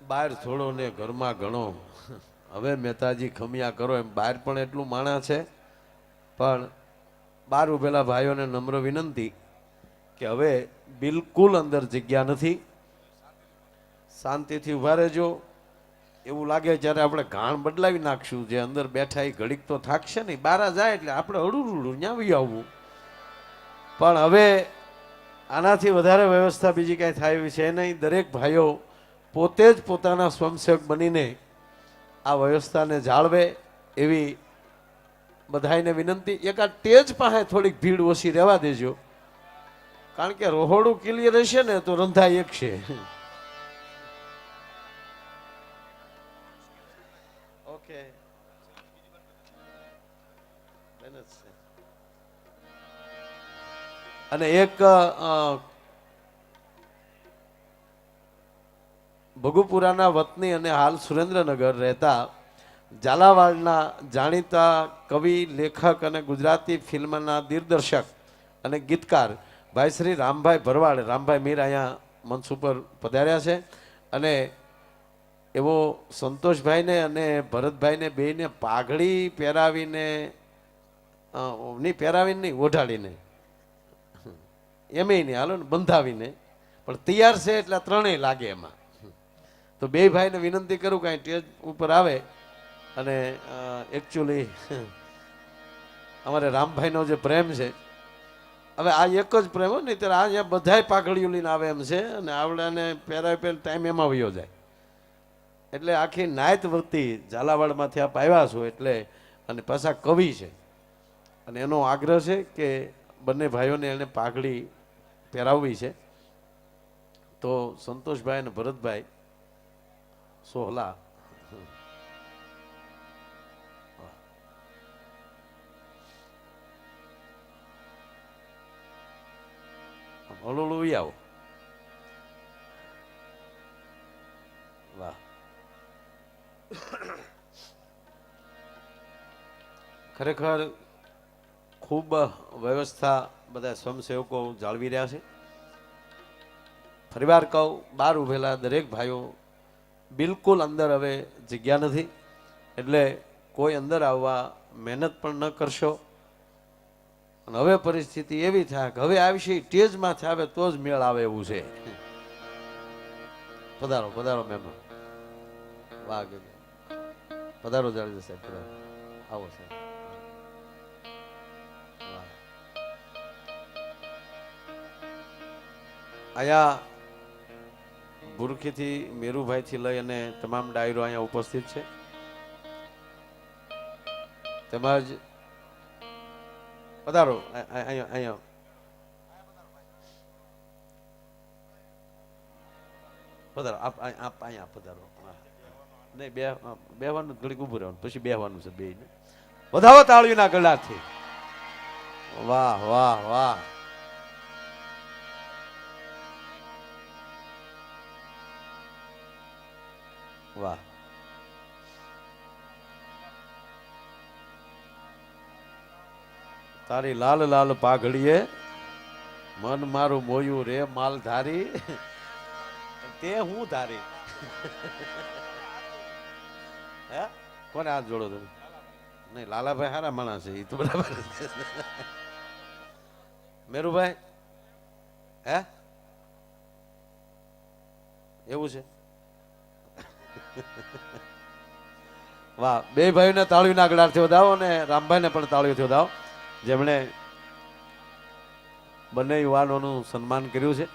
બહાર થોડો ને ઘરમાં ઘણો. હવે મહેતાજી ખમિયા કરો એમ બહાર પણ એટલું માણા છે, પણ બહાર ઉભેલા ભાઈઓને નમ્ર વિનંતી કે હવે બિલકુલ અંદર જગ્યા નથી, શાંતિથી ઊભા રહેજો. એવું લાગે જ્યારે આપણે ઘાણ બદલાવી નાખશું, જે અંદર બેઠા એ ઘડીક તો થાકશે નહીં, બારા જાય એટલે આપણે હળું ન્યાવી આવવું. પણ હવે આનાથી વધારે વ્યવસ્થા બીજી કાંઈ થાય એવી છે નહીં. દરેક ભાઈઓ પોતે જ પોતાના સ્વયંસેવક બનીને આ વ્યવસ્થાને જાળવે એવી બધાને વિનંતી. એક આ ટેજ પાસે થોડીક ભીડ ઓછી રહેવા દેજો, કારણ કે રોહોડું ક્લિયર હશે ને તો રંધાય એક છે. ઓકે, અને એક ભગુપુરાના વતની અને હાલ સુરેન્દ્રનગર રહેતા ઝાલાવાડના જાણીતા કવિ, લેખક અને ગુજરાતી ફિલ્મના દિગ્દર્શક અને ગીતકાર ભાઈ શ્રી રામભાઈ ભરવાડ, રામભાઈ મીર અહીંયા મંચ ઉપર પધાર્યા છે. અને એવો સંતોષભાઈને અને ભરતભાઈને બેયને પાઘડી પહેરાવીને, નહીં પહેરાવીને નહીં, ઓઢાડીને, એમેય નહીં હાલો ને, બંધાવીને પણ તૈયાર છે એટલે ત્રણેય લાગે એમાં. તો બે ભાઈને વિનંતી કરું કાંઈ સ્ટેજ ઉપર આવે. અને એકચ્યુઅલી અમારે રામભાઈનો જે પ્રેમ છે, હવે આ એક જ પ્રેમ હોય નહીં ત્યારે આ અહીંયા બધાય પાઘડીઓ લઈને આવે એમ છે, અને આવડાને પહેરાવી પહેર ટાઈમ એમાં વયો જાય. એટલે આખી નાયત વર્તી ઝાલાવાડમાંથી આપ આવ્યા છો એટલે, અને પાછા કવિ છે, અને એનો આગ્રહ છે કે બંને ભાઈઓને એને પાઘડી પહેરાવવી છે. તો સંતોષભાઈ અને ભરતભાઈ સોહલા, હળું આવો. વાહ, ખરેખર ખૂબ વ્યવસ્થા બધા સ્વયંસેવકો જાળવી રહ્યા છે. ફરીવાર કહું, બહાર ઉભેલા દરેક ભાઈઓ બિલકુલ અંદર હવે જગ્યા નથી, એટલે કોઈ અંદર આવવા મહેનત પણ ન કરશો. અને હવે પરિસ્થિતિ એવી થાય કે હવે આવશે સ્ટેજમાં આવે તો જ મેળ આવે એવું છે. પધારો પધારો મહેમાન. વાહ, પધારો જાડેજા સાહેબ, પધારો. આવો સાહેબ. અહીંયા બુરખીથી મેરુભાઈથી લઈ અને તમામ ડાયરો અહીંયા ઉપસ્થિત છે. તેમજ પધારો અહીંયા અહીંયા પધારો, આપ અહીંયા પધારો. નહીં, બેહવાનું ઘડીક ઊભું રહેવાનું, પછી બેહવાનું છે બેયને. વધાવો તાળીના ગળાથી. વાહ વાહ વાહ. વાહ, તારી લાલ લાલ પાઘડીએ મન મારું મોયું રે માલ ધારી, તે હું ધારી. હે, કોને હાથ જોડો તમે? નહીં, લાલાભાઈ હારા માણસ છે, એ તો બરાબર. મેરુભાઈ, હે એવું છે? વાહ, બે ભાઈઓને તાળીના ગળાથી વધાવો અને રામભાઈને પણ તાળીઓથી વધાવો, જેમણે બંને યુવાનોનું સન્માન કર્યું છે.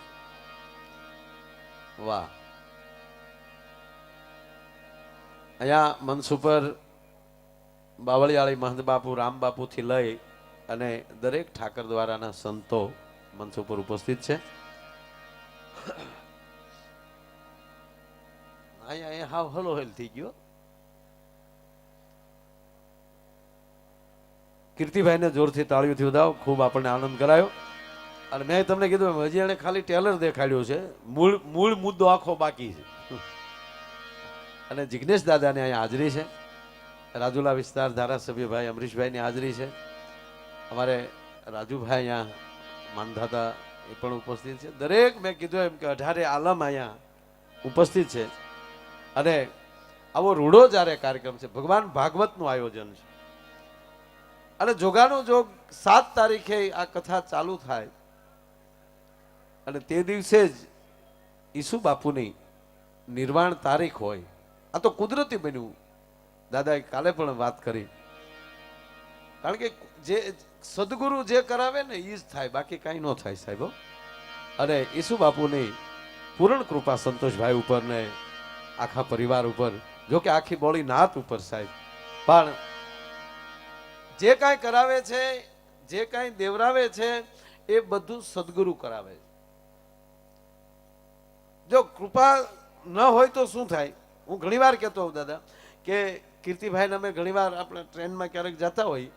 વાહ, અહીંયા મંચ ઉપર બાવળિયાળી મહંત બાપુ, રામ બાપુથી લઈ અને દરેક ઠાકર દ્વારાના સંતો મંચ ઉપર ઉપસ્થિત છે. અહીંયા હાવ હલો હેલ થઈ ગયો. કીર્તિભાઈને જોરથી તાળીઓથી વધાવો, ખૂબ આપણને આનંદ કરાયો. અને મેં તમને કીધું હજી એને ખાલી ટેલર દેખાડ્યું છે, મૂળ મુદ્દો આખો બાકી છે. અને જિગ્નેશ દાદાની અહીંયા હાજરી છે, રાજુલા વિસ્તાર ધારાસભ્યભાઈ અમરીશભાઈની હાજરી છે, અમારે રાજુભાઈ અહીંયા માનધાતા એ પણ ઉપસ્થિત છે. દરેક મેં કીધું એમ કે 18 આલમ અહીંયા ઉપસ્થિત છે. અને આવો રૂડો જ્યારે કાર્યક્રમ છે, ભગવાન ભાગવતનું આયોજન છે, અને જોગાનો જોગ 7 તારીખે આ કથા ચાલુ થાય અને તે દિવસે જ ઈસુ બાપુની નિર્વાણ તારીખ હોય. આ તો કુદરતી બન્યું. દાદાએ કાલે પણ વાત કરી, કારણ કે જે સદગુરુ જે કરાવે ને એ જ થાય, બાકી કાંઈ ન થાય સાહેબ. અને ઈસુ બાપુની પૂર્ણ કૃપા સંતોષભાઈ ઉપર ને આખા પરિવાર ઉપર, જો કે આખી બોળી નાત ઉપર સાહેબ, પણ જે કાંઈ કરાવે છે, જે કાંઈ દેવરાવે છે, એ બધું સદગુરુ કરાવે છે. જો કૃપા ન હોય તો શું થાય? હું ઘણીવાર કહેતો હોઉં દાદા કે કીર્તિભાઈને અમે ઘણીવાર આપણે ટ્રેનમાં ક્યારેક જતા હોય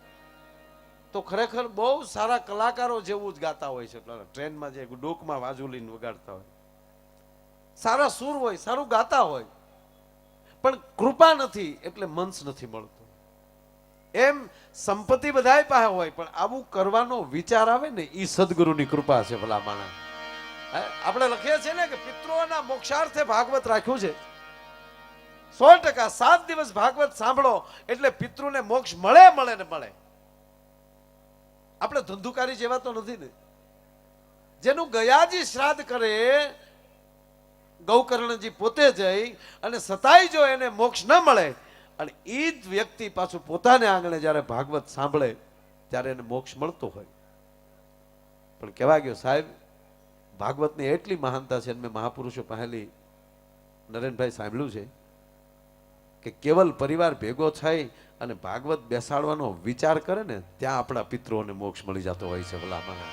તો ખરેખર બહુ સારા કલાકારો જેવું જ ગાતા હોય છે. ટ્રેનમાં જે ડોકમાં વાજુલીને વગાડતા હોય, સારા સૂર હોય, સારું ગાતા હોય, પણ કૃપા નથી એટલે મંચ નથી મળતો. એમ સંપત્તિ બધાય પાસે હોય, પણ આવું કરવાનો વિચાર આવે ને એ સદગુરુની કૃપા છે. ભલા માણસ, આપણે લખીએ છીએ ને કે પિતૃઓના મોક્ષાર્થે ભાગવત રાખ્યું છે. 100% 7 દિવસ ભાગવત સાંભળો એટલે પિતૃને મોક્ષ મળે મળે ને મળે. આપણે ધંધુકારી જેવા તો નથી ને. જેનું ગયાજી શ્રાદ્ધ કરે, ગૌકર્ણજી પોતે જઈ અને સતાય જો એને મોક્ષ ન મળે, અને એ જ વ્યક્તિ પાછું પોતાને આંગણે જ્યારે ભાગવત સાંભળે ત્યારે એને મોક્ષ મળતો હોય. પણ કહેવા ગયો સાહેબ, ભાગવતની એટલી મહાનતા છે. મેં મહાપુરુષો પહેલી નરેનભાઈ સાંભળ્યું છે કે કેવલ પરિવાર ભેગો થઈ અને ભાગવત બેસાડવાનો વિચાર કરે ને ત્યાં આપણા પિતૃઓને મોક્ષ મળી જતો હોય છે. ભલા મને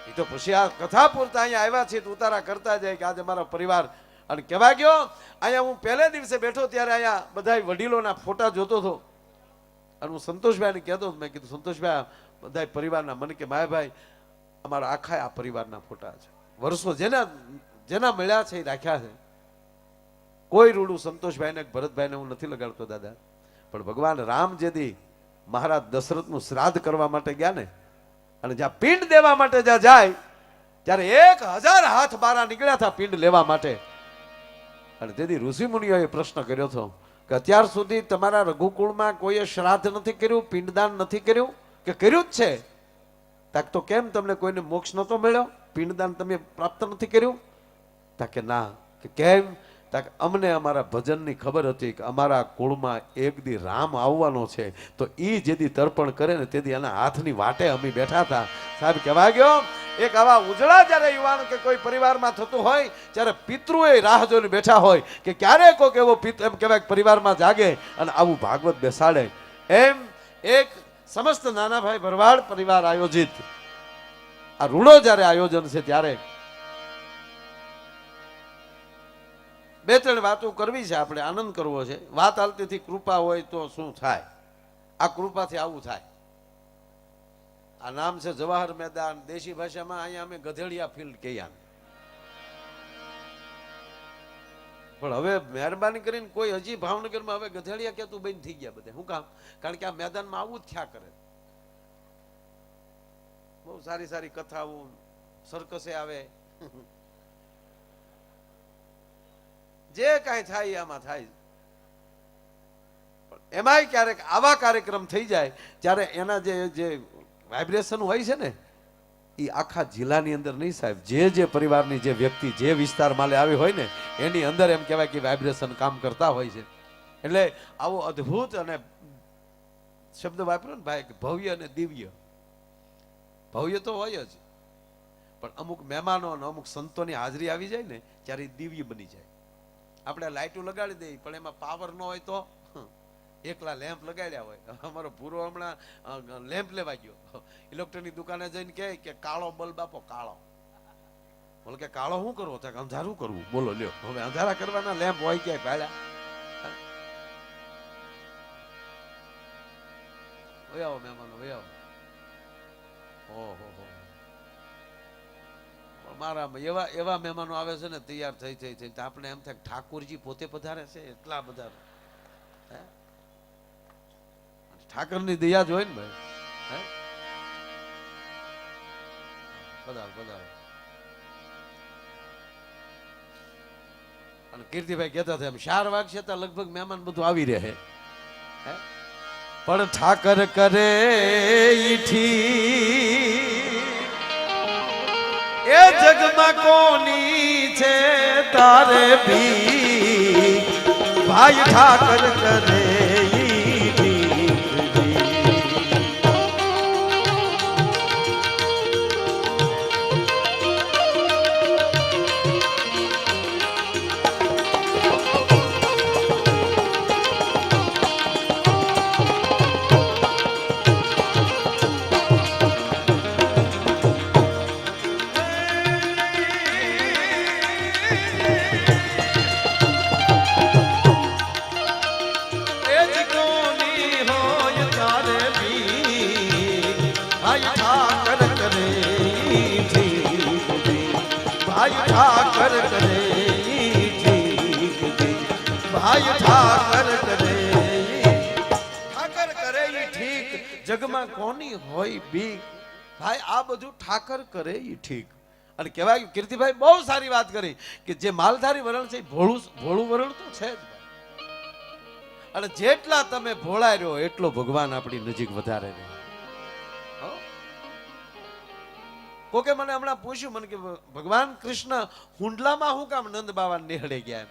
એ તો પછી આ કથા પૂરતા અહીંયા આવ્યા છે તો ઉતારા કરતા જાય કે આજે મારો પરિવાર. અને કહેવા ગયો, અહીંયા હું પહેલે દિવસે બેઠો ત્યારે અહીંયા બધા વડીલોના ફોટા જોતો હતો અને હું સંતોષભાઈને કહેતો, મેં કીધું સંતોષભાઈ બધા પરિવારના, મને કે માયાભાઈ અમારા આખા આ પરિવારના ફોટા છે, વર્ષો જેના જેના મળ્યા છે એ રાખ્યા છે. કોઈ રૂડું સંતોષભાઈને ભરતભાઈને હું નથી લગાડતો દાદા, પણ ભગવાન રામ જેદી મહારાજ દશરથનું શ્રાદ્ધ કરવા માટે ગયા ને, અને જ્યાં પિંડ દેવા માટે જ્યાં જાય ત્યારે 1000 હાથ બારા નીકળ્યા હતા પિંડ લેવા માટે. અને તેથી ઋષિ મુનિઓએ પ્રશ્ન કર્યો હતો કે અત્યાર સુધી તમારા રઘુકુળમાં કોઈએ શ્રાદ્ધ નથી કર્યું, પિંડદાન નથી કર્યું, કે કર્યું જ છે? તાક તો કેમ તમને કોઈને મોક્ષ નતો મળ્યો? પિંડદાન તમે પ્રાપ્ત નથી કર્યું? તાકે ના. કે કેમ? તાકે અમને અમારા ભજનની ખબર હતી કે અમારા કુળમાં એક દી રામ આવવાનો છે, તો એ જેદી તર્પણ કરે ને તેથી એના હાથની વાટે અમે બેઠા હતા. સાહેબ કહેવા ગયો, એક આવા ઉજળા જ્યારે યુવાન કે કોઈ પરિવારમાં થતું હોય ત્યારે પિતૃએ રાહ જોઈને બેઠા હોય કે ક્યારે કોઈક એવો એમ કહેવાય પરિવારમાં જાગે અને આવું ભાગવત બેસાડે. એમ એક સમસ્ત નાનાભાઈ ભરવાડ પરિવાર આયોજિત આ રૂડો જ્યારે આયોજન છે ત્યારે 2-3 વાતો કરવી છે, આપણે આનંદ કરવો છે. વાત હાલતીથી કૃપા હોય તો શું થાય? આ કૃપાથી આવું થાય. આ નામ છે જવાહર મેદાન, દેશી ભાષામાં અહીંયા અમે ગધેડિયા ફિલ્ડ કહીએ. પણ હવે મહેરબાની કરીને કોઈ હજી ભાવનગરમાં હવે ગધેડિયા કહેતું બંધ થઈ ગયા બધા. શું કામ? કારણ કે આ મેદાનમાં આવું જ થયા કરે. બહુ સારી સારી કથાઓ, સર્કસે આવે, જે કાંઈ થાય આમાં થાય. એમાંય ક્યારેક આવા કાર્યક્રમ થઈ જાય ત્યારે એના જે વાઇબ્રેશન હોય છે ને એ આખા જિલ્લાની અંદર નહીં સાહેબ, જે પરિવારની જે વ્યક્તિ જે વિસ્તારમાં આવી હોય ને એની અંદર એમ કહેવાય કે વાઇબ્રેશન કામ કરતા હોય છે. એટલે આવો અદ્ભુત અને શબ્દ વાપર્યો ને ભાઈ, ભવ્ય અને દિવ્ય. ભવ્ય તો હોય જ, પણ અમુક મહેમાનો અને અમુક સંતોની હાજરી આવી જાય ને ત્યારે દિવ્ય બની જાય. આપણે લાઇટો લગાડી દઈએ પણ એમાં પાવર ન હોય તો એકલા લેમ્પ લગાડ્યા હોય. અમારો પૂરો હમણાં લેમ્પ લેવા ગયો, ઇલેક્ટ્રોનિક દુકાને જઈને કહે કે કાળો બલ્બ આપો, કાળો. બોલ કે કાળો શું કરવો? અંધારું કરવું. બોલો લ્યો, હવે અંધારા કરવાના લેમ્પ હોય ક્યાંય ભાડ્યા? આવો મહેમાનો, આવો. ઓહો, મારા એવા મહેમાનો આવે છે ને તૈયાર થઈ આપણે એમ થાય ઠાકોરજી પોતે પધારે છે, એટલા બધા. ઠાકરની દયા જ હોય ને ભાઈ. પધાર. અને કીર્તિભાઈ કહેતા હતા એમ 4 વાગશે તો લગભગ મહેમાન બધું આવી રહે હે? પણ ઠાકર કરે ઈ ઠીક એ જગમાં કોની છે તારે ભી ભાઈ ઠાકર કરે ઈ ઠીક ઠાકર કરે ઠીક ભાઈ ઠાકર કરે ઠીક જગમાં કોની હોય બીક ભાઈ આ બધું ઠાકર કરે ઈ ઠીક. અને કહેવાય કીર્તિભાઈ બહુ સારી વાત કરી કે જે માલધારી વરણ છે ભોળું વરણ તો છે જ ભાઈ. અને જેટલા તમે ભોળા રહ્યો એટલો ભગવાન આપણી નજીક વધારે રહે. કોકે મને હમણાં પૂછ્યું મને કે ભગવાન કૃષ્ણ હુંડલામાં હું કામ નંદ બાવા નિહળે ગયા એમ.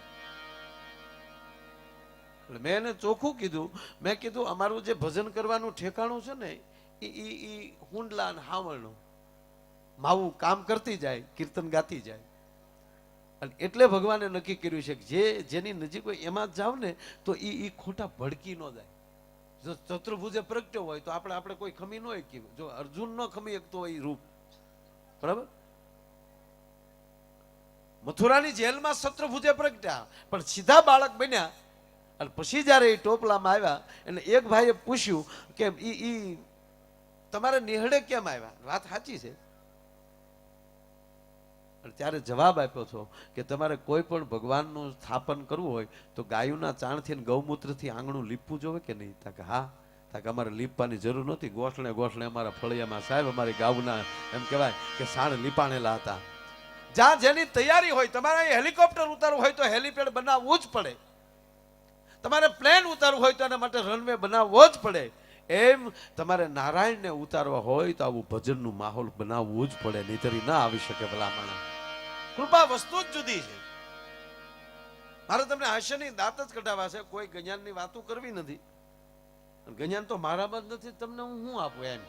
એટલે મેં એને ચોખ્ખું કીધું, મેં કીધું અમારું જે ભજન કરવાનું ઠેકાણું છે ને ઈ હુંડલા અને હાવણનું માવું કામ કરતી જાય, કીર્તન ગાતી જાય. અને એટલે ભગવાને નક્કી કર્યું છે કે જેની નજીક હોય એમાં જ જાવ ને તો ઈ ખોટા ભડકી ન જાય. જો ચતુર્ભુજે પ્રગટ્યો હોય તો આપણે કોઈ ખમી ન હોય કે જો અર્જુન ન ખમી શકતો હોય રૂપ, બરાબર. મથુરાની જેલમાં શત્રુભુજે પ્રગટ્યા પણ સીધા બાળક બન્યા. અને પછી જયારે એ ટોપલામાં આવ્યા એટલે એક ભાઈએ પૂછ્યું કે ઈ તમારે નિહળે કેમ આવ્યા? વાત સાચી છે. અને ત્યારે જવાબ આપ્યો છો કે તમારે કોઈ પણ ભગવાનનું સ્થાપન કરવું હોય તો ગાયુના ચાણથી અને ગૌમૂત્રથી આંગણું લીપવું જોવે કે નહીં? તા કે હા. તા કે અમારે લીપવાની જરૂર નહોતી, ગોઠણે ગોઠણે અમારા ફળિયામાં સાહેબ અમારી ગાઉના એમ કહેવાય કે સાણ લીપાણેલા હતા. જ્યાં જેની તૈયારી હોય, તમારે હેલિકોપ્ટર ઉતારવું હોય તો હેલિપેડ બનાવવું જ પડે, તમારે પ્લેન ઉતારવું હોય તો એના માટે રનવે બનાવવો જ પડે. એમ તમારે નારાયણને ઉતારવા હોય તો આવું ભજનનું માહોલ બનાવવું જ પડે, નહીતરી ના આવી શકે ભલામણ. કૃપા વસ્તુ જ જુદી છે. મારે તમને હાસ્યની દાંત જ કઢાવવા છે, કોઈ ગજાનની વાતો કરવી નથી. ગજાન તો મારામાં જ નથી, તમને હું શું આપું એમ.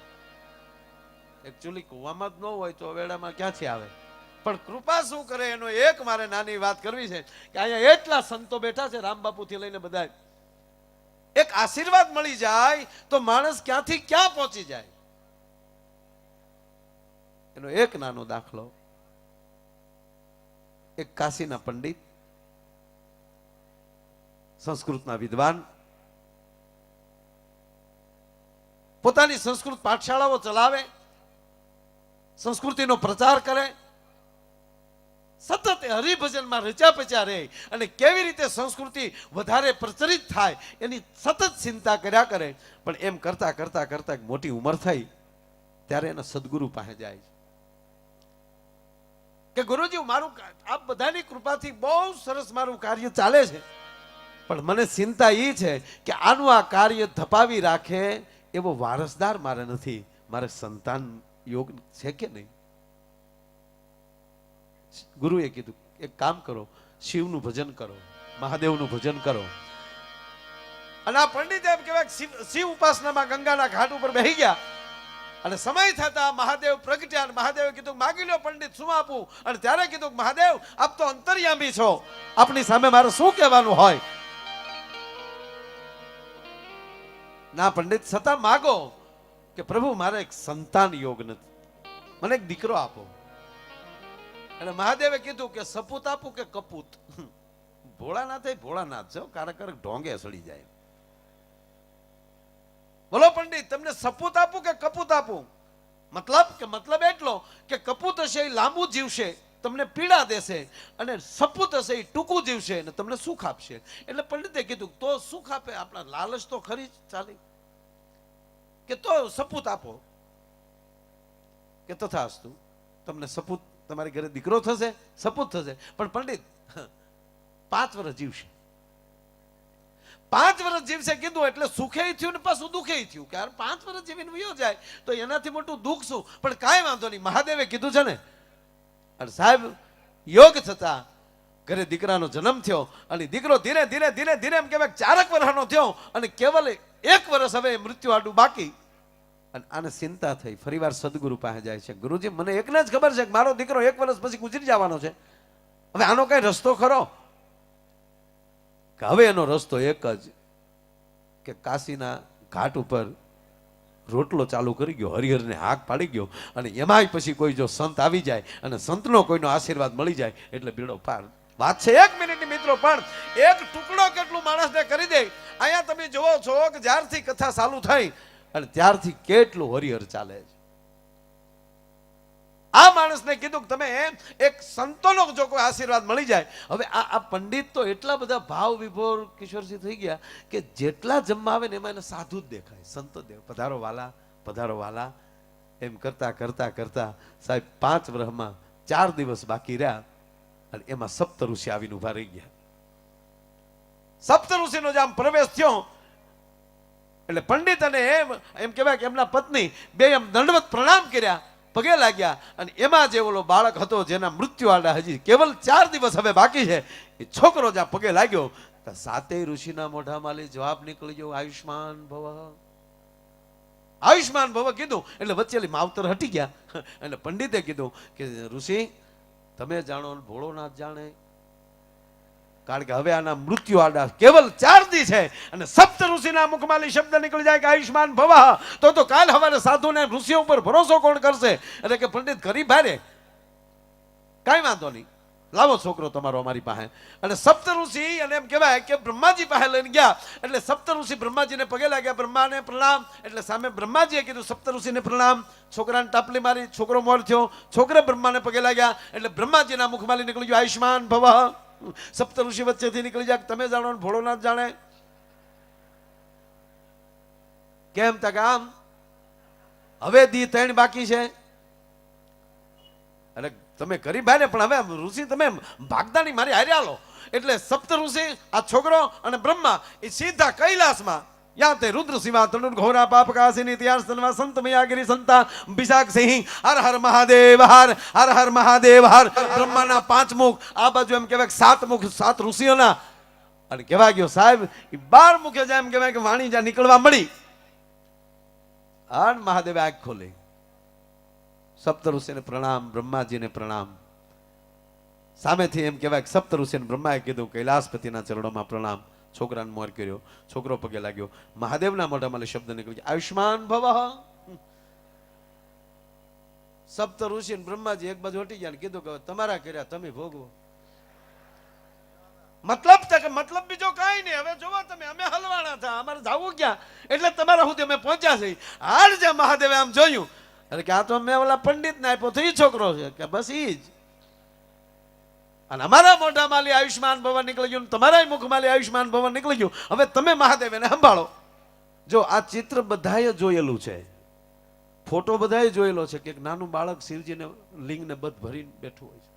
એકચ્યુઅલી કુવામાં જ ન હોય તો વેળામાં ક્યાંથી આવે? પણ કૃપા શું કરે એનો એક મારે નાની વાત કરવી છે કે અહીંયા એટલા સંતો બેઠા છે, રામબાપુ થી લઈને બધા, એક આશીર્વાદ મળી જાય તો માણસ ક્યાંથી ક્યાં પહોંચી જાય. એનો એક નાનો દાખલો, એક કાશીના પંડિત, સંસ્કૃતના વિદ્વાન, પોતાની સંસ્કૃત પાઠશાળાઓ ચલાવે, સંસ્કૃતિનો પ્રચાર કરે, સતત હરિભજનમાં રચ્યા પચ્યા રહે અને કેવી રીતે સંસ્કૃતિ વધારે પ્રચલિત થાય એની સતત ચિંતા કર્યા કરે. પણ એમ કરતા કરતા કરતા મોટી ઉંમર થઈ ત્યારે એના સદગુરુ પાસે જાય કે ગુરુજી મારું આપ બધાની કૃપાથી બહુ સરસ મારું કાર્ય ચાલે છે, પણ મને ચિંતા એ છે કે આનું આ કાર્ય ધપાવી રાખે એવો વારસદાર મારે નથી. મારે સંતાન યોગ છે કે નહીં? ગુરુએ કીધું એક કામ કરો, શિવનું ભજન કરો, મહાદેવનું ભજન કરો. અને આ પંડિત એમ કહેવાય શિવ ઉપાસનામાં ગંગાના ઘાટ ઉપર બેસી ગયા અને સમય થતા મહાદેવ પ્રગટ્યા અને મહાદેવે કીધું માગી લો પંડિત, શું આપું? અને ત્યારે કીધું મહાદેવ આપ તો અંતર્યામી છો, આપની સામે મારે શું કહેવાનું હોય? ના પંડિત છતાં માગો કે પ્રભુ મારે એક સંતાન યોગ નથી, મને એક દીકરો આપો. એટલે મહાદેવે કીધું કે સપૂત આપું કે કપૂત? ભોળાનાથ ભોળાનાથ છો, કારક ઢોંગે સડી જાય. બોલો પંડિત તમને સપૂત આપું કે કપૂત આપું? મતલબ એટલો કે કપૂત હશે એ લાંબુ જીવશે, તમને પીડા દેશે, અને સપૂત હશે એ ટૂંકું જીવશે અને તમને સુખ આપશે. એટલે પંડિતે કીધું તો સુખ આપે, આપણા લાલચ તો ખરી જ ચાલી, કે તો સપૂત આપો. કે તથાસ્તુ, તમને સપૂત, તમારી ઘરે દીકરો થશે, સપૂત થશે. પણ પંડિત 5 વર્ષ જીવશે. 5 વર્ષ જીવશે કીધું એટલે સુખે થયું ને પાછું દુઃખે થયું કે યાર 5 વર્ષ જીવીને વયો જાય તો એનાથી મોટું દુઃખ શું. પણ કાંઈ વાંધો નહીં, મહાદેવે કીધું છે ને. અને સાહેબ યોગ થતા ઘરે દીકરાનો જન્મ થયો અને દીકરો ધીરે ધીરે ધીરે ધીરે એમ કહેવાય 4 વર્ષનો થયો અને કેવલ 1 વર્ષ હવે મૃત્યુ આડું બાકી. અને આને ચિંતા થઈ, ફરીવાર સદગુરુ પાસે જાય છે. ગુરુજી, મને એકને જ ખબર છે કે મારો દીકરો 1 વર્ષ પછી ગુજરી જવાનો છે, હવે આનો કઈ રસ્તો ખરો? કે હવે એનો રસ્તો એક જ કે કાશીના ઘાટ ઉપર રોટલો ચાલુ કરી ગયો, હરિહરને હાક પાડી ગયો અને એમાંય પછી કોઈ જો સંત આવી જાય અને સંતનો કોઈનો આશીર્વાદ મળી જાય એટલે બીડો પાર. વાત છે 1 મિનિટની મિત્રો, પણ એક ટુકડો કેટલું માણસને કરી દે. અહીંયા તમે જોવો છો કે જ્યારથી કથા ચાલુ થઈ અને ત્યારથી કેટલું હરિહર ચાલે છે. આ માણસને કીધું કે તમે એક સંતોનો જો કોઈ આશીર્વાદ મળી જાય. હવે આ પંડિત તો એટલા બધા ભાવ વિભોર કિશોરસિંહ થઈ ગયા કે જેટલા જમવા આવે ને એમાં એને સાધુ જ દેખાય, સંત દેવ. પધારો વાલા, પધારો વાલા, એમ કરતા કરતા કરતા સાહેબ 5 વર્ષમાં 4 દિવસ બાકી રહ્યા અને એમાં સપ્ત ઋષિ આવીને ઉભા રહી ગયા. સપ્ત ઋષિનો આમ પ્રવેશ થયો એટલે પંડિત અને એમ કહેવાય કે એમના પત્ની બે એમ દંડવત પ્રણામ કર્યા, પગે લાગ્યા. અને એમાં જે ઓલો બાળક હતો જેના મૃત્યુ આડા હજી કેવલ 4 દિવસ હવે બાકી છે, એ છોકરો જ્યાં પગે લાગ્યો તો 7 ઋષિના મોઢામાં જવાબ નીકળી ગયો, આયુષ્માન ભવ, આયુષ્માન ભવ કીધું એટલે વચ્ચેલી માવતર હટી ગયા. અને પંડિતે કીધું કે ઋષિ તમે જાણો, ભોળોનાથ જાણે, કારણ કે હવે આના મૃત્યુ આડા કેવલ 4 દી છે અને સપ્ત ઋષિના મુખમાંથી શબ્દ નીકળી જાય કે આયુષ્માન ભવ, તો કાલ હવારે સાધુને ઋષિઓ ઉપર ભરોસો કોણ કરશે? એટલે કે પંડિત ગરીબ ભારે, કાંઈ વાંધો નહીં, લાવો છોકરો તમારો અમારી પાસે. અને સપ્ત ઋષિ અને એમ કહેવાય કે બ્રહ્માજી પાસે લઈને ગયા એટલે સપ્ત ઋષિ બ્રહ્માજીને પગે લાગ્યા, બ્રહ્માને પ્રણામ. એટલે સામે બ્રહ્માજીએ કીધું સપ્ત ઋષિને પ્રણામ. છોકરાને ટાપલી મારી, છોકરો મોર થયો, છોકરે બ્રહ્માને પગે લાગ્યા એટલે બ્રહ્માજીના મુખમાંથી નીકળી ગયું આયુષ્માન ભવ. સપ્ત ઋષિ વચ્ચેથી નીકળી જાય તમે જાણો, ભોળોનાથ જાણે. કેમ તક આમ હવે દી 3 બાકી છે. અરે તમે ગરીબ ભાઈ ને પણ હવે ઋષિ તમે ભાગદાની મારી હારે આલો. એટલે સપ્ત ઋષિ, આ છોકરો અને બ્રહ્મા એ સીધા કૈલાસમાં યા તે રુદ્ર શિવા તનુર ઘોરા પાપ કાસિની ઇતિહાસ તનવા સંત મયાગિરી સંતા બિશાક સિંહ હર હર મહાદેવ હર હર હર મહાદેવ હર. બ્રહ્માના 5 મુખ, આ બાજુ એમ કહેવાય 7 મુખ 7 ઋષિઓના. અને કહેવા ગયો સાહેબ 12 મુખે જેમ કહેવાય કે વાણી જ્યાં નીકળવા મળી અને મહાદેવે આંખ ખોલી. સપ્ત ઋષિને પ્રણામ, બ્રહ્માજીને પ્રણામ. સામેથી એમ કહેવાય કે સપ્ત ઋષિને બ્રહ્માએ કીધું કૈલાસપતિના ચરણોમાં પ્રણામ. છોકરાને મોર કર્યો, છોકરો પગે લાગ્યો, મહાદેવના મોઢામાં શબ્દ નીકળી ગયા આયુષ્માન ભવ. સપ્ત ઋષિ બ્રહ્માજી એક બાજુ હટી ગયા કીધું કે તમારા કર્યા તમે ભોગવો. મતલબ બીજો કાંઈ નહીં. હવે જોવો તમે, અમે હલવાના હતા, અમારે જવું ક્યાં? એટલે તમારા સુધી અમે પહોંચ્યા છીએ. હાલ જે મહાદેવે આમ જોયું એટલે કે આ તો મેં ઓલા પંડિત ને આપ્યો તો એ છોકરો છે કે બસ એ જ. અને અમારા મોઢામાં આયુષ્માન ભવન નીકળી ગયું, તમારા મુખમાં આયુષ્માન ભવન નીકળી ગયું. હવે તમે મહાદેવ એને સંભાળો. જો આ ચિત્ર બધાએ જોયેલું છે, ફોટો બધાએ જોયેલો છે કે એક નાનું બાળક શિવજીને લિંગને બધ ભરીને બેઠું હોય છે.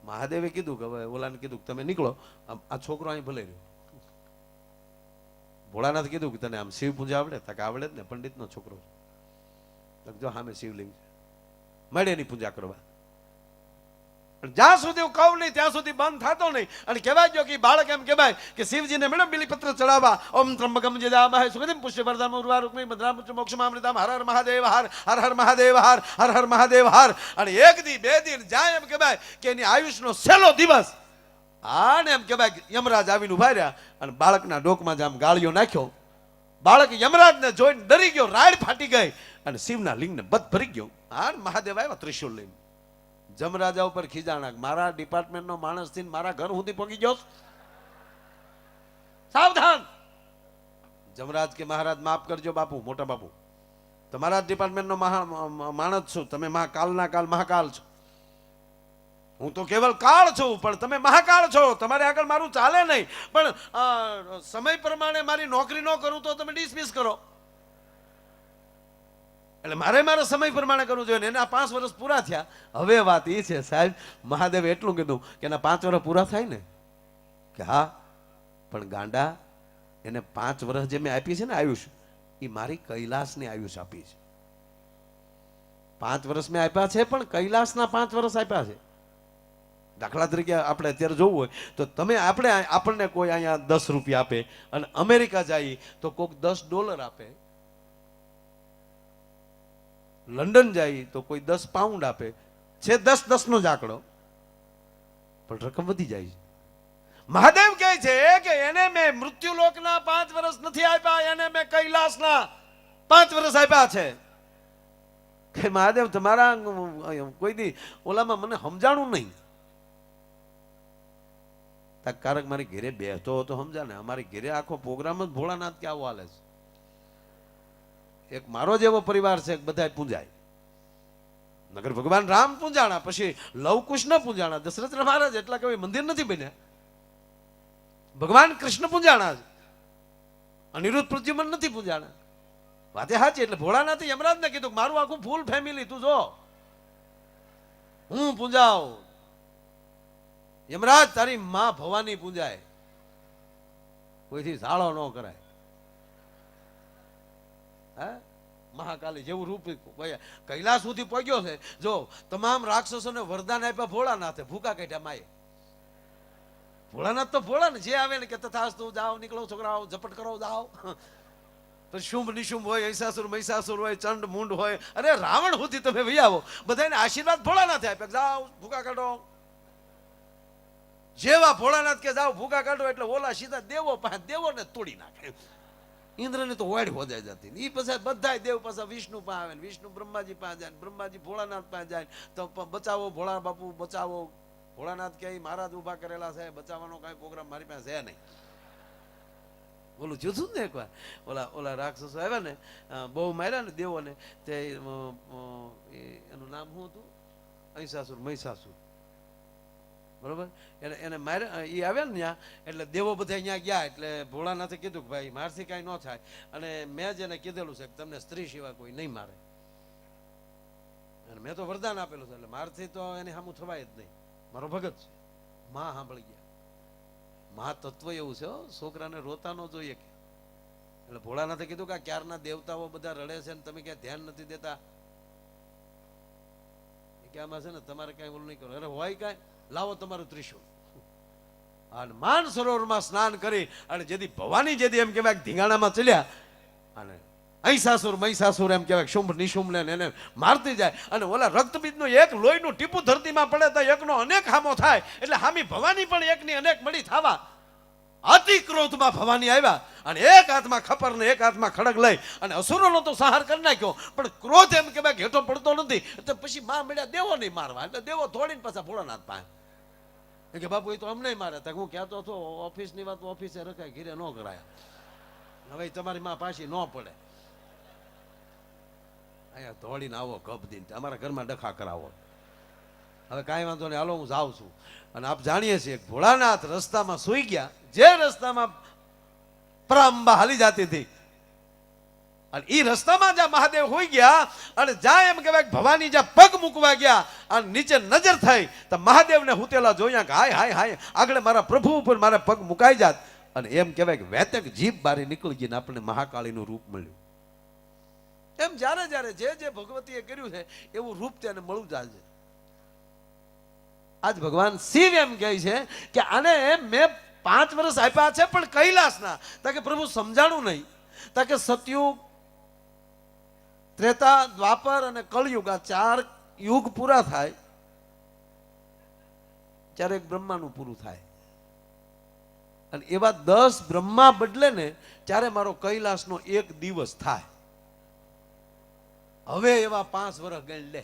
મહાદેવે કીધું કે હવે ઓલાને કીધું કે તમે નીકળો, આ છોકરો અહીં ભલે રહ્યો. ભોળાનાથ કીધું કે તને આમ શિવ પૂજા આવડે? તક આવડે જ ને, પંડિતનો છોકરો છે. જો સામે શિવલિંગ છે, મળે એની પૂજા કરવા. જ્યાં સુધી હું કહું નહીં ત્યાં સુધી બંધ થતો નહીં. અને કહેવાય ગયો કે બાળક એમ કહેવાય કે શિવજીને મેડમ બિલીપત્ર ચડાવવા ઓમ ત્રંબકમ જજામહે સુગંધિમ પુષ્ટિવર્ધનમ ઉર્વારુક્મિ ભદ્રામુચ્ચ મોક્ષમામૃતમ હર હર મહાદેવ હર હર હર મહાદેવ હર હર હર મહાદેવ હર. અને 1 દી 2 દી જાય એમ કહેવાય કે એની આયુષનો છેલ્લો દિવસ આને એમ કહેવાય કે યમરાજ આવીને ઉભા રહ્યા અને બાળકના ડોકમાં જામ ગાળિયો નાખ્યો. બાળક યમરાજને જોઈને ડરી ગયો, રાડ ફાટી ગઈ અને શિવના લિંગને બધ ભરી ગયો. આ મહાદેવ આવ્યા ત્રિશુલ લઈને. જમરાજા ઉપર ખીજાણા, મારા ડિપાર્ટમેન્ટનો માણસ થી મારા ઘર સુધી પહોંચી ગયો, સાવધાન. જમરાજ કે મહારાજ માફ કરજો બાપુ, મોટા બાપુ, તમારા ડિપાર્ટમેન્ટનો માણસ છું, તમે કાલના કાલ મહાકાલ છો. હું તો કેવલ કાળ છું પણ તમે મહાકાળ છો, તમારે આગળ મારું ચાલે નહીં. પણ સમય પ્રમાણે મારી નોકરી ન કરું તો તમે ડિસમિસ કરો. એટલે મારે મારા સમય પ્રમાણે કરવું જોઈએ. એના 5 વર્ષ પૂરા થયા. હવે વાત એ છે સાહેબ, મહાદેવે એટલું કીધું કે એના 5 વર્ષ પૂરા થાય ને કે હા, પણ ગાંડા એને 5 વર્ષ જે મેં આપી છે ને આયુષ, એ મારી કૈલાસની આયુષ આપી છે. 5 વર્ષ મેં આપ્યા છે, પણ કૈલાસના 5 વર્ષ આપ્યા છે. દાખલા તરીકે આપણે અત્યારે જોવું હોય તો તમે આપણને કોઈ અહીંયા 10 રૂપિયા આપે અને અમેરિકા જાય તો કોઈક $10 આપે, લંડન જાય તો કોઈ 10 પાઉન્ડ આપે છે. 10 નો જ આંકડો, પણ રકમ વધી જાય છે. મહાદેવ કહે છે કે એને મેં મૃત્યુલોકના 5 વર્ષ નથી આપ્યા, એને મેં કૈલાસના 5 વર્ષ આપ્યા છે. કે મહાદેવ તમારા કોઈ દી ઓલામાં મને સમજાણું નહીં. કારક મારી ઘેરે બેસતો હતો સમજા ને, અમારી ઘેરે આખો પ્રોગ્રામ જ ભોળાનાથ કે આવો હાલે છે. એક મારો જેવો પરિવાર છે, બધા પૂંજાય. નગર ભગવાન રામ પૂંજાણા, પછી લવકુશ પૂંજાણા, દશરથ મહારાજ એટલા કઈ મંદિર નથી બન્યા. ભગવાન કૃષ્ણ પૂંજાણા છે, અનિરુદ્ધ પ્રદ્યુમન નથી પૂંજાણા. વાતે સાચી. એટલે ભોળાનાથે યમરાજને કીધું મારું આખું ફૂલ ફેમિલી તું જો, હું પૂંજાવ. યમરાજ તારી માં ભવાની પૂંજાય, કોઈથી સાળો ન કરાય. હા, મહાકાલી જેવું રૂપ કૈલાસ સુધી પહોંચ્યો છે. જો તમામ રાક્ષસોને વરદાન આપ્યા ભોળાનાથે, ભૂકા કાઢ્યા માએ. ભોળાનાથ તો ભોળા ને, જે આવે ને કે તથાસ્તુ, જાઓ નીકળો છોકરાઓ, ઝપટ કરો જાઓ. પછી શુંભ નિશુંભ હોય, ઐસાસુર મૈસાસુર હોય, ચંડ મૂંડ હોય, અરે રાવણ સુધી તમે વહી આવો, બધાને આશીર્વાદ ભોળાનાથે આપ્યા, જાઓ ભૂકા કાઢો. જેવા ભોળાનાથ કે જાઓ ભૂકા કાઢો એટલે ઓલા સીધા દેવો પાસે, દેવોને તોડી નાખે. ઇન્દ્રને તો વાડ હોદાઈ જતી. એ પછી બધા દેવ પાછા વિષ્ણુ પાસે આવે, વિષ્ણુ બ્રહ્માજી પાસે જાય, બ્રહ્માજી ભોળાનાથ પાસે જાય. તો બચાવો ભોળા બાપુ બચાવો. ભોળાનાથ કે મહારાજ ઉભા કરેલા છે, બચાવવાનો કઈ પ્રોગ્રામ મારી પાસે છે નહીં. ઓલું જોતું ને એકવાર ઓલા રાક્ષસો આવ્યા ને, બહુ માર્યા ને દેવોને, તે એનું નામ શું હતું? ઐસાસુર મહિષાસુર, બરોબર. એને માર્યા, એ આવ્યા ને ત્યાં, એટલે દેવો બધા અહીંયા ગયા. એટલે ભોળાનાથે કીધું કે ભાઈ મારથી કાંઈ ન થાય, અને મેં જ એને કીધેલું છે કે તમને સ્ત્રી સિવાય કોઈ નહીં મારે, અને મેં તો વરદાન આપેલું છે, એટલે મારથી તો એની સામું થવાય જ નહીં. મારો ભગત છે. માં સાંભળી ગયા. મહા તત્વ એવું છે, છોકરાને રોતા ન જોઈએ. એટલે ભોળાનાથે કીધું કે ક્યારના દેવતાઓ બધા રડે છે ને તમે ક્યાં ધ્યાન નથી દેતા. કે આમાં છે ને તમારે કઈ ઓલું નહીં કરો. અરે હોય કાંઈ, લાવો તમારું ત્રિશૂળ. અને માન સરોવરમાં સ્નાન કરી અને જેથી ભવાની જેથી એમ કહેવાય ધીંગાણામાં ચલ્યા, અને ઐસાસુર મહિષાસુર એમ કહેવાય શુંભ નિશુંભ ને એને મારતી જાય. અને ઓલા રક્તબીજનું એક લોહીનું ટીપું ધરતીમાં પડે તો એકનો અનેક હામો થાય. એટલે હામી ભવાની પણ એકની અનેક મળી થવા. અતિ ક્રોધમાં ભવાની આવ્યા અને એક હાથમાં ખપર ને એક હાથમાં ખડગ લઈ અને અસુરોનો તો સંહાર કરી નાખ્યો. પણ ક્રોધ એમ કહેવાય ઘેટો પડતો નથી. એટલે પછી માં મળ્યા દેવો નહીં મારવા. એટલે દેવો દોડીને પાછા ભોળાનાથ પાસે કે બાપુ એ તો અમને મારે. હું કહેતો હતો ઓફિસની વાત ઓફિસે રખાય, ઘીરે ન કરાય. હવે તમારી માં પાછી ન પડે. અહીંયા દોડીને આવો કપ દીને અમારા ઘરમાં ડખા કરાવો. હવે કાંઈ વાંધો નહીં, હાલો હું જાઉં છું. અને આપ જાણીએ છીએ ભોળાનાથ રસ્તામાં સૂઈ ગયા. જે રસ્તામાં પ્રાંબા હાલી જતી હતી, અને એ રસ્તામાં જ્યાં મહાદેવ હોઈ ગયા અને જ્યાં એમ કહેવાય ભવાની જ્યાં પગ મૂકવા ગયા અને નીચે નજર થઈ તો મહાદેવને હુતેલા જોયા કે હાય હાય હાય, આગળ મારા પ્રભુ ઉપર મારા પગ મુકાઈ જાત. અને એમ કહેવાય કે વેતક જીભ બારી નીકળી ગઈ ને આપણને મહાકાળીનું રૂપ મળ્યું. એમ જ્યારે જ્યારે જે ભગવતીએ કર્યું છે એવું રૂપ તેને મળવું જાય છે. આજ ભગવાન શિવ એમ કહે છે કે આને મેં 5 વર્ષ આપ્યા છે, પણ કૈલાસના. તાકે પ્રભુ સમજાણું નહીં. તાકે સતયુગ, ત્રેતા, દ્વાપર અને કળયુગ, આ 4 યુગ પૂરા થાય ત્યારે એક બ્રહ્માનું પૂરું થાય. અને એવા 10 બ્રહ્મા બદલે ને ત્યારે મારો કૈલાસનો 1 દિવસ થાય. હવે એવા 5 વર્ષ ગણ લે.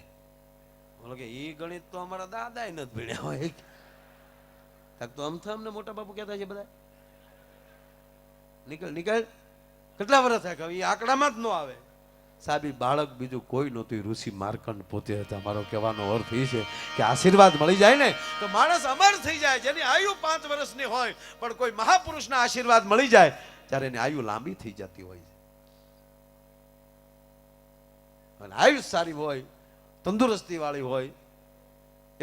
બોલો કે એ ગણિત તો અમારા દાદા નથી ભણ્યા હોય. તો અમને મોટા બાપુ કહેતા છે બધા નીકળ કેટલા વર્ષ થાય એ આંકડામાં જ ન આવે. સાહેબ બાળક બીજું કોઈ નહોતું, ઋષિ માર્કંડ પોતે હતા. મારો કહેવાનો અર્થ એ છે કે આશીર્વાદ મળી જાય ને તો માણસ અમર થઈ જાય. જેની આયુ 5 વર્ષની હોય પણ કોઈ મહાપુરુષના આશીર્વાદ મળી જાય ત્યારે એની આયુ લાંબી થઈ જતી હોય છે. અને આયુષ સારી હોય, તંદુરસ્તી વાળી હોય.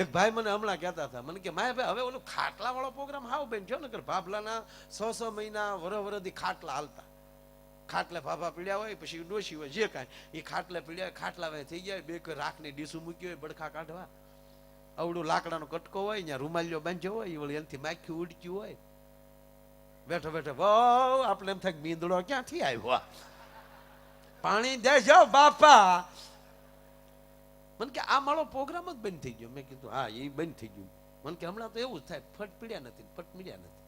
એક ભાઈ મને હમણાં કહેતા હતા, મને કે માય ભાઈ હવે ઓલું ખાટલા વાળો પ્રોગ્રામ હાવ બેન છો ને કે ભાભલાના 6 મહિના વરથી ખાટલા હાલતા. ખાટલે ભાભા પીડ્યા હોય, પછી ડોશી હોય, જે કાંઈ એ ખાટલે પીડ્યા હોય, ખાટલા વાય થઈ ગયા, બે રાખની ડીસું મૂકી હોય, બડખા કાઢવા, અવડું લાકડાનો કટકો હોય, ત્યાં રૂમાલિયો બાંધ્યો હોય, વળી એનાથી માખ્યું ઉડક્યું હોય, બેઠો બેઠો વાવ આપણે એમ થાય મીંદડો ક્યાંથી આવ્યો, પાણી દે જાઓ બાપા. મને કે આ મારો પ્રોગ્રામ જ બંધ થઈ ગયો. મેં કીધું હા એ બંધ થઈ ગયું. મને કે હમણાં તો એવું જ થાય, ફટ પીડ્યા નથી, ફટ પીડ્યા નથી.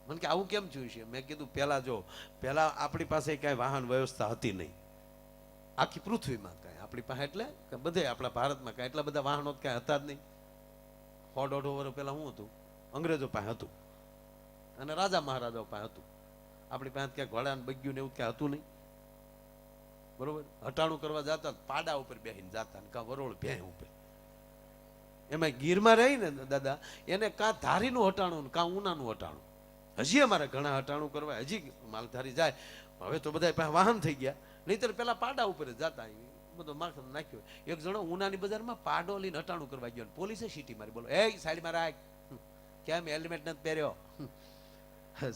મને કે આવું કેમ થયું છે? મેં કીધું પેલા આપણી પાસે કાંઈ વાહન વ્યવસ્થા હતી નહીં, આખી પૃથ્વીમાં કાંઈ આપણી પાસે, એટલે બધે આપણા ભારતમાં કાંઈ એટલા બધા વાહનો કાંઈ હતા જ નહીં. 100-150 વર્ષ પહેલા શું હતું? અંગ્રેજો પાસે હતું અને રાજા મહારાજાઓ પાસે હતું. આપણી પાસે ક્યાંક ઘોડાને બગ્યું ને એવું ક્યાં હતું નહીં, બરોબર? હટાણું કરવા જતા પાડા ઉપર બેસીને જતા ને કાં વરોળ ભેં ઉપર. એમાં ગીરમાં રહી ને દાદા, એને કાં ધારીનું હટાણું ને કાં ઉનાનું હટાણું. હજી અમારે ઘણા હટાણું કરવા, હજી માલધારી જાય. હવે તો બધા પાસે વાહન થઈ ગયા, નહીતર પેલા પાડા ઉપર જ જતા, બધો માખણ નાખ્યો. એક જણો ઉનાની બજારમાં પાડો લઈને હટાણું કરવા ગયો, પોલીસે સીટી મારી. બોલો એ સાઈડમાં રાખ, કેમ હેલ્મેટ નથી પહેર્યો?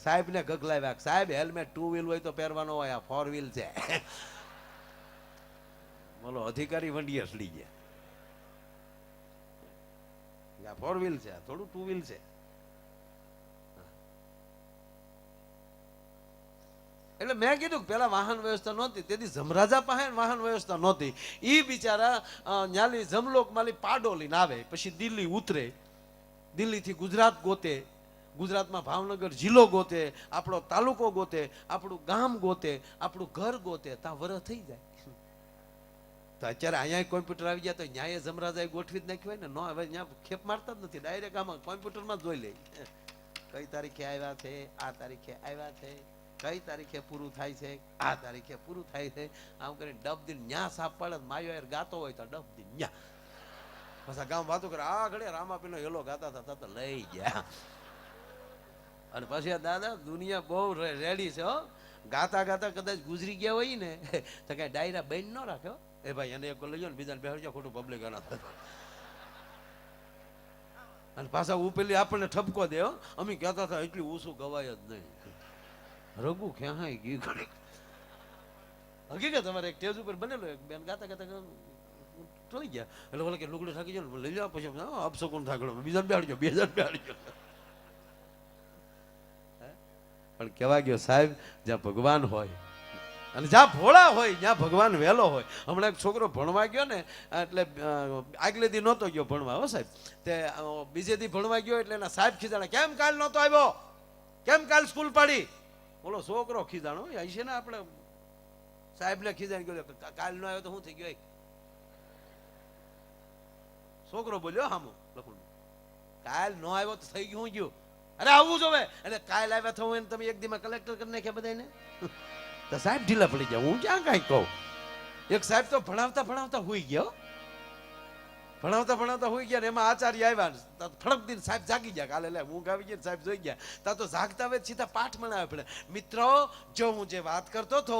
સાહેબ ને ગગલાવ્યા, સાહેબ હેલ્મેટ 2 વ્હીલ હોય તો પહેરવાનો હોય, આ 4 વ્હીલ છે. બોલો અધિકારી વંડીએ સડી ગયા, 4 વ્હીલ છે, થોડું 2 વ્હીલ છે. એટલે મેં કીધું પેલા વાહન વ્યવસ્થા નહોતી, તેથી જમરાજા પાસે વાહન વ્યવસ્થા નહોતી. એ બિચારા ન્યાલી જમલોક માલી પાડો લઈને આવે, પછી દિલ્હી ઉતરે, દિલ્હીથી ગુજરાત ગોતે, ગુજરાતમાં ભાવનગર જિલ્લો ગોતે, આપણો તાલુકો ગોતે, આપણું ગામ ગોતે, આપણું ઘર ગોતે, ત્યાં વરસ થઈ જાય. તો અત્યારે અહીંયા કોમ્પ્યુટર આવી ગયા તો ન્યાય જમરાજાએ ગોઠવી જ નાખ્યું હોય ને, નો હવે ત્યાં ખેપ મારતા જ નથી, ડાયરેક્ટ આમાં કોમ્પ્યુટરમાં જ જોઈ લે કઈ તારીખે આવ્યા છે, આ તારીખે આવ્યા છે, કઈ તારીખે પૂરું થાય છે, આ તારીખે પૂરું થાય છે. આમ કરીને ડબ દિન ન્યા સાપ પડે, માયો યાર ગાતો હોય તો ડબ દિન ન્યા. પાછા ગામ વાતો કરે, આ ઘડે રામાપીનો હેલો ગાતા હતા તો લઈ ગયા. અને પછી આ દાદા દુનિયા બહુ રેડી છે હો, ગાતા ગાતા કદાચ ગુજરી ગયા હોય ને તો કઈ ડાયરા બેન ન રાખ્યો. એ ભાઈ એને એક લઈ જાઓ ને બીજાને બેસી જાઓ, ખોટું પબ્લિક એના થતું. અને પાછા ઉપેલી આપણને ઠપકો દે, અમે કહેતા હતા એટલી ઓછું ગવાય જ નહીં. રઘુ ક્યાં ગઈ ઘડી હકીકત. અમારે એક સ્ટેજ ઉપર બનેલો, એક બેન ગાતા ગાતા ટળી ગયા, એટલે બોલે કે લુગડું થાકી જાય લઈ જાઓ, પછી અપસકુન થાકડો, બીજાને બેહાડજો, બીજાને બેહાડજો. પણ કહેવા ગયો સાહેબ, જ્યાં ભગવાન હોય અને જ્યાં ભોળા હોય ત્યાં ભગવાન વહેલો હોય. હમણાં એક છોકરો ભણવા ગયો ને, એટલે આગલે દી નહોતો ગયો ભણવા, હો સાહેબ, તે બીજે દી ભણવા ગયો એટલે એના સાહેબ ખીજાણા, કેમ કાલ નહોતો આવ્યો, કેમ કાલ સ્કૂલ પાડી? બોલો છોકરો ખીજાણો છે ને, આપણે સાહેબ ને ખીજાણી ગયો, કાલ નો આવ્યો તો શું થઈ ગયો? છોકરો બોલ્યો હામો લખું, કાલ નો આવ્યો તો થઈ ગયું, શું ગયું? અરે આવવું જોવે. એટલે કાલ આવ્યા થવું એને તમે એક દીમાં કલેક્ટર કરી નાખ્યા બધાને, તો સાહેબ ઢીલા પડી ગયા. હું ક્યાં કઈ કહું. એક સાહેબ તો ભણાવતા ભણાવતા હોઈ ગયો, ભણાવતા ભણાવતા હોઈ ગયા ને એમાં આચાર્ય આવ્યા, ફડક દિન સાહેબ જાગી ગયા. કાલે લે ઊંઘ આવી ગઈ, સાહેબ જોઈ ગયા. તા તો જાગતા હોય સીધા પાઠ મનાવે પડે. મિત્રો જો હું જે વાત કરતો હતો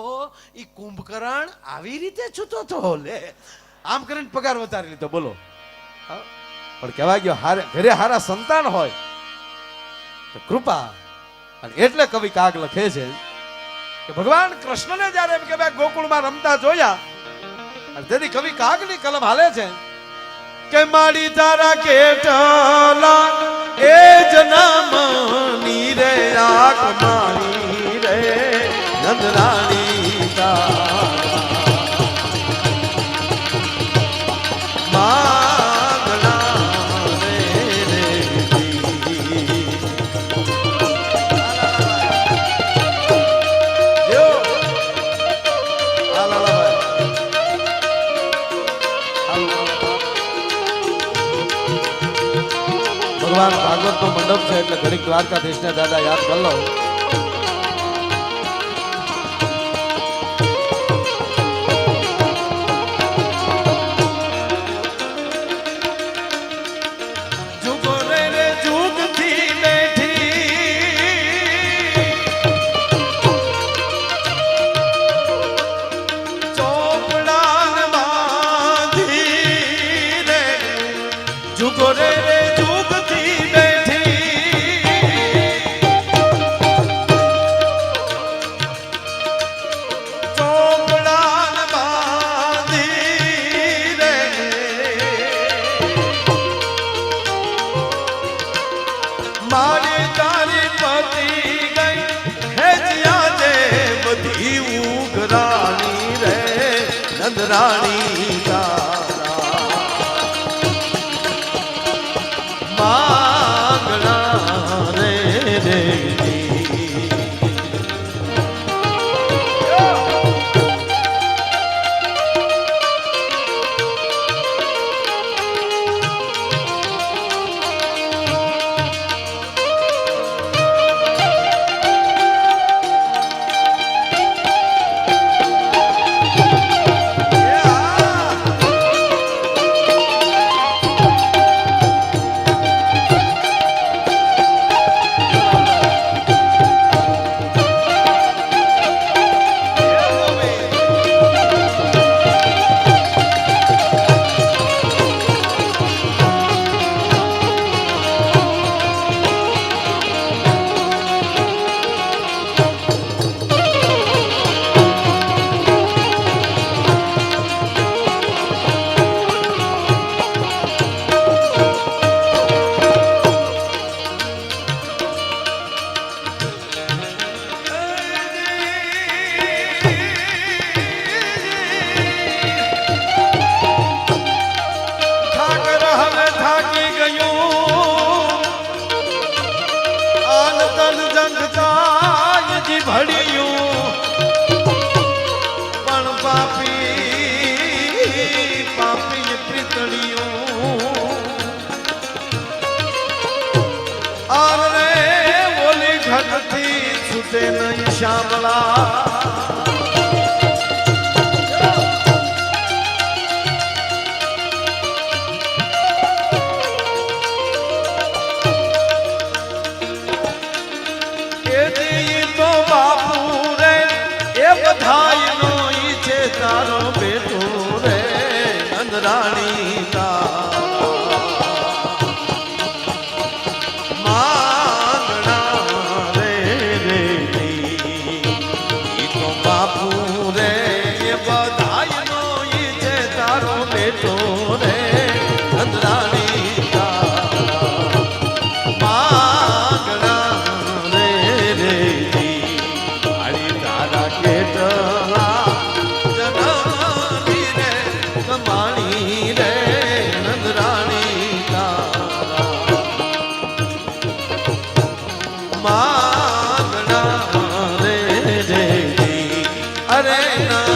એ કુંભકર્ણ આવી રીતે છૂતો હતો, લે આમ કરીને પગાર વધારી લીધો. બોલો. પણ કહેવાય ગયો ઘરે હારા સંતાન હોય તો કૃપા. અને એટલે કવિ કાગ લખે છે કે ભગવાન કૃષ્ણને જયારે એમ કે ભાઈ ગોકુળમાં રમતા જોયા, અને તેથી કવિ કાગની કલમ હાલે છે કે માડી તારા કેટલા એ જનામની રે, આંખ મારી રે નંદરાણી માંગણા રે રે. જો ભગવાન ભાગવત નો મંડપ છે એટલે ઘડીક દ્વારકાધીશ ને દાદા યાદ કરી લો. રે જુગથી બેઠી ચોપડાન બાંધી રે મારી તારી પતી ગઈ હેજિયા જે બધી ઉઘરાણી રે નંદરાણી તારા માંગણા રે પણ પાપી પ્રીતળિયું અરે ઓલી ઘટથી છૂટે નહીં શામળા બધાયનો ઈ છે તારો બેટો રે નંદરાણી માંગણા રે ઈ તો બાપુ રે એ બધાયનો ઈ છે તારો બેટો રે નંદરાણી માંગણા રે અરે ના